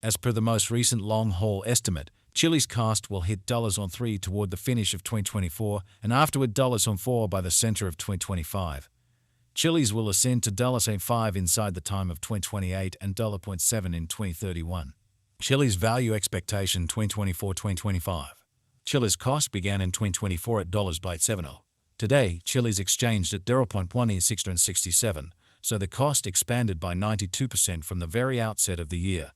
As per the most recent long-haul estimate, Chilliz cost will hit $3 toward the finish of 2024 and afterward $4 by the center of 2025. Chilliz will ascend to $5 inside the time of 2028 and $7 in 2031. Chilliz value expectation 2024-2025. Chilliz cost began in 2024 at $0.70. Today, Chilliz exchanged at 0.1667, so the cost expanded by 92% from the very outset of the year.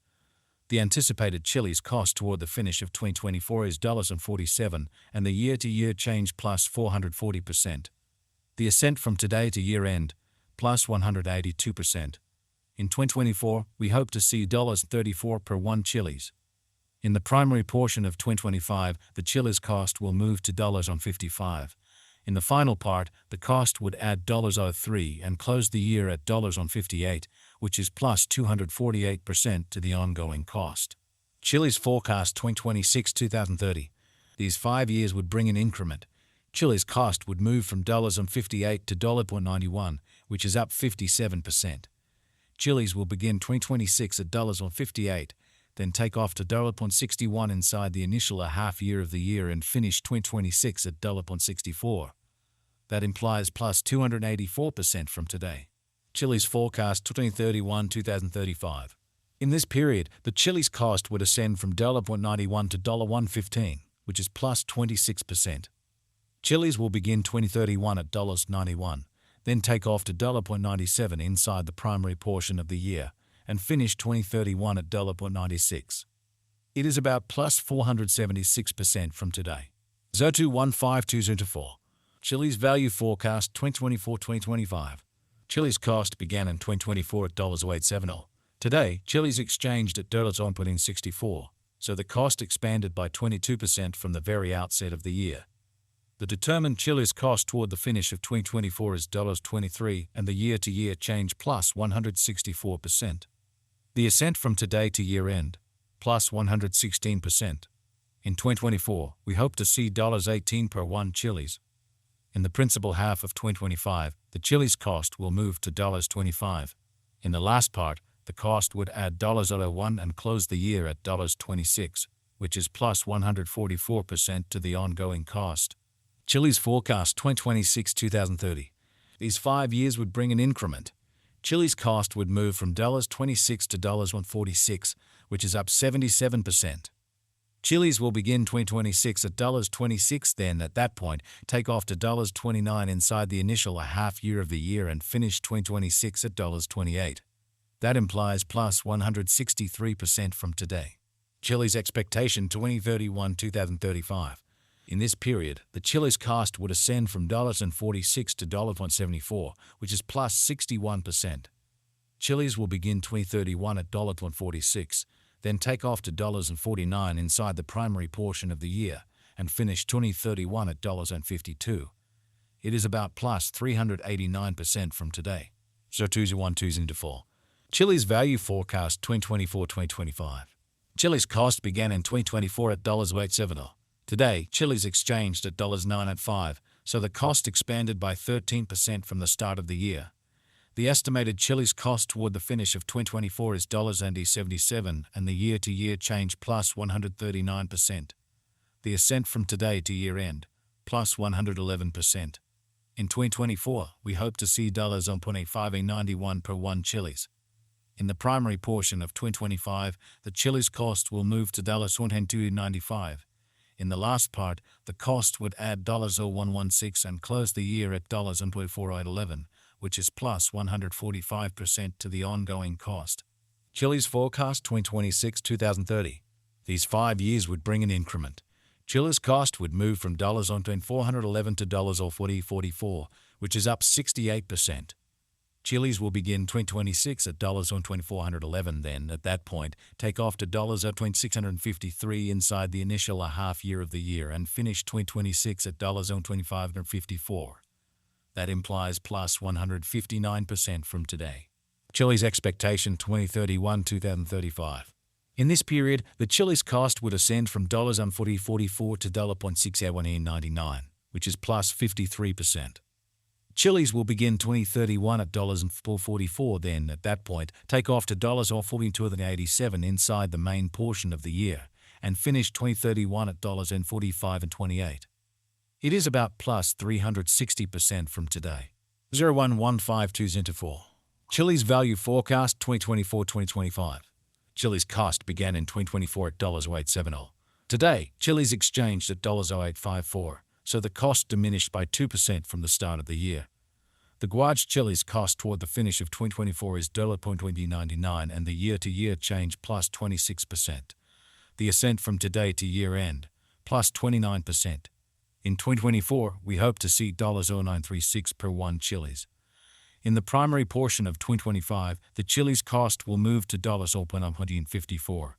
The anticipated Chilliz cost toward the finish of 2024 is $47, and the year-to-year change plus 440%. The ascent from today to year-end, plus 182%. In 2024, we hope to see $34 per one Chilliz. In the primary portion of 2025, the Chilliz cost will move to $55. In the final part, the cost would add $03 and close the year at $58, which is plus 248% to the ongoing cost. Chilliz forecast 2026-2030. These 5 years would bring an increment. Chilliz cost would move from $58 to $0.91, which is up 57%. Chilliz will begin 2026 at $58, then take off to $61 inside the initial half year of the year and finish 2026 at $64. That implies plus 284% from today. Chilliz forecast 2031-2035. In this period, the Chilliz cost would ascend from $0.91 to $1.15, which is plus 26%. Chilliz will begin 2031 at $91, then take off to $0.97 inside the primary portion of the year, and finish 2031 at $0.96. It is about plus 476% from today. 02152024. Chilliz value forecast 2024-2025. Chilliz cost began in 2024 at $0.87. Today, Chilliz exchanged at $1.64, so the cost expanded by 22% from the very outset of the year. The determined Chilliz cost toward the finish of 2024 is $23 and the year-to-year change plus 164%. The ascent from today to year-end, plus 116%. In 2024, we hope to see $18 per one Chilliz. In the principal half of 2025, the Chilliz cost will move to $25. In the last part, the cost would add $01 and close the year at $26, which is plus 144% to the ongoing cost. Chilliz forecast 2026-2030. These 5 years would bring an increment. Chilliz cost would move from $26 to $146, which is up 77%. Chilliz will begin 2026 at $26, then at that point take off to $29 inside the initial half year of the year and finish 2026 at $28. That implies plus 163% from today. Chilliz expectation 2031-2035. In this period, the Chilliz cost would ascend from $46 to $1.74, which is plus 61%. Chilliz will begin 2031 at $1.46, then take off to $49 inside the primary portion of the year, and finish 2031 at $52. It is about plus 389% from today. 021204. Chilliz value forecast 2024-2025. Chilliz cost began in 2024 at $8.70. Today, Chilliz exchanged at $9.85, so the cost expanded by 13% from the start of the year. The estimated Chilliz cost toward the finish of 2024 is $77, and the year-to-year change plus 139%. The ascent from today to year-end, plus 111%. In 2024, we hope to see $1.591 per one Chilliz. In the primary portion of 2025, the Chilliz cost will move to $1.295. In the last part, the cost would add $116 and close the year at $4811, which is plus 145% to the ongoing cost. Chilliz forecast 2026-2030. These 5 years would bring an increment. Chilliz cost would move from $411 to $4044, which is up 68%. Chilliz will begin 2026 at $2411, then, at that point, take off to $2653 inside the initial half year of the year and finish 2026 at $2554. That implies plus 159% from today. Chilliz expectation 2031-2035. In this period, the Chilliz cost would ascend from $4044 to $681.99, which is plus 53%. Chiliz will begin 2031 at $4.44, then at that point take off to $42.87 inside the main portion of the year, and finish 2031 at $45.28. It is about plus 360% from today. 01152 Chiliz value forecast 2024-2025. Chiliz cost began in 2024 at $0.0870. Today, Chiliz exchanged at $0.0854, so the cost diminished by 2% from the start of the year. The Guaj Chiliz cost toward the finish of 2024 is $0.2099 and the year-to-year change plus 26%. The ascent from today to year-end, plus 29%. In 2024, we hope to see $0.0936 per 1 Chiliz. In the primary portion of 2025, the Chiliz cost will move to $0.154.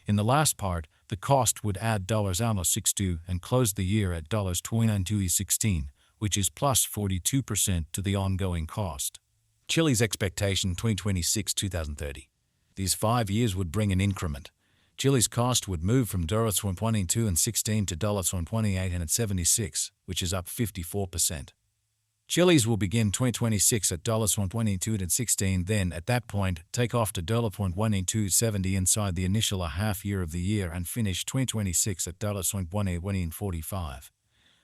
In the last part, the cost would add $0.62 and close the year at $0.2916, which is plus 42% to the ongoing cost. Chiliz expectation 2026-2030. These 5 years would bring an increment. Chiliz cost would move from $1.2216 to $1.2876, which is up 54%. Chiliz will begin 2026 at $1.2216, then at that point take off to $1.1270 inside the initial half year of the year and finish 2026 at $1.1845.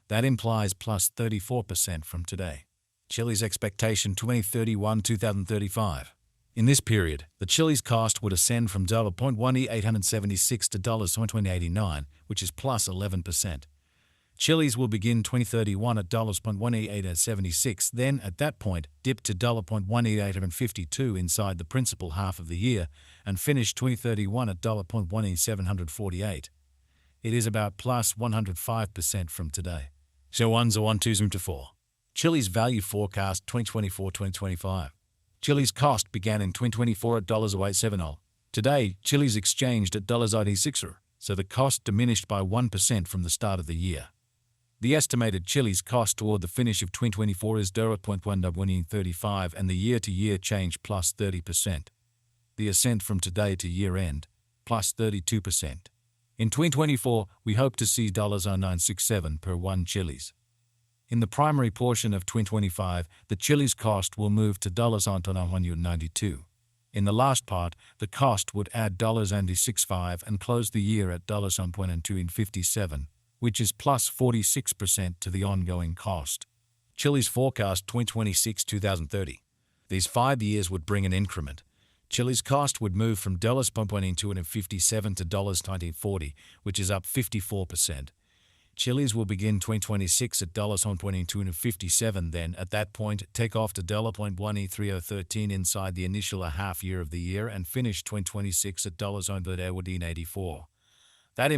That implies plus 34% from today. Chiliz expectation 2031-2035. In this period, the Chiliz cost would ascend from $1.1876 to $1.2089, which is plus 11%. Chiliz will begin 2031 at $1.1876, then at that point dip to $1.1852 inside the principal half of the year and finish 2031 at $1.1748. It is about plus 105% from today. 01012 Chiliz value forecast 2024-2025. Chiliz cost began in 2024 at $0.0870. Today, Chiliz exchanged at $0.86, so the cost diminished by 1% from the start of the year. The estimated Chiliz cost toward the finish of 2024 is $0.1135 and the year-to-year change plus 30%. The ascent from today to year-end, plus 32%. In 2024, we hope to see $0.0967 per 1 Chiliz. In the primary portion of 2025, the Chiliz cost will move to $1.92. In the last part, the cost would add $0.65 and close the year at $1.257, which is plus 46% to the ongoing cost. Chiliz forecast 2026-2030. These 5 years would bring an increment. Chiliz cost would move from $1.2257 to $1.1940, which is up 54%. Chiliz will begin 2026 at $1.2257, then at that point take off to $1.1313 inside the initial half year of the year and finish 2026 at $1.84. That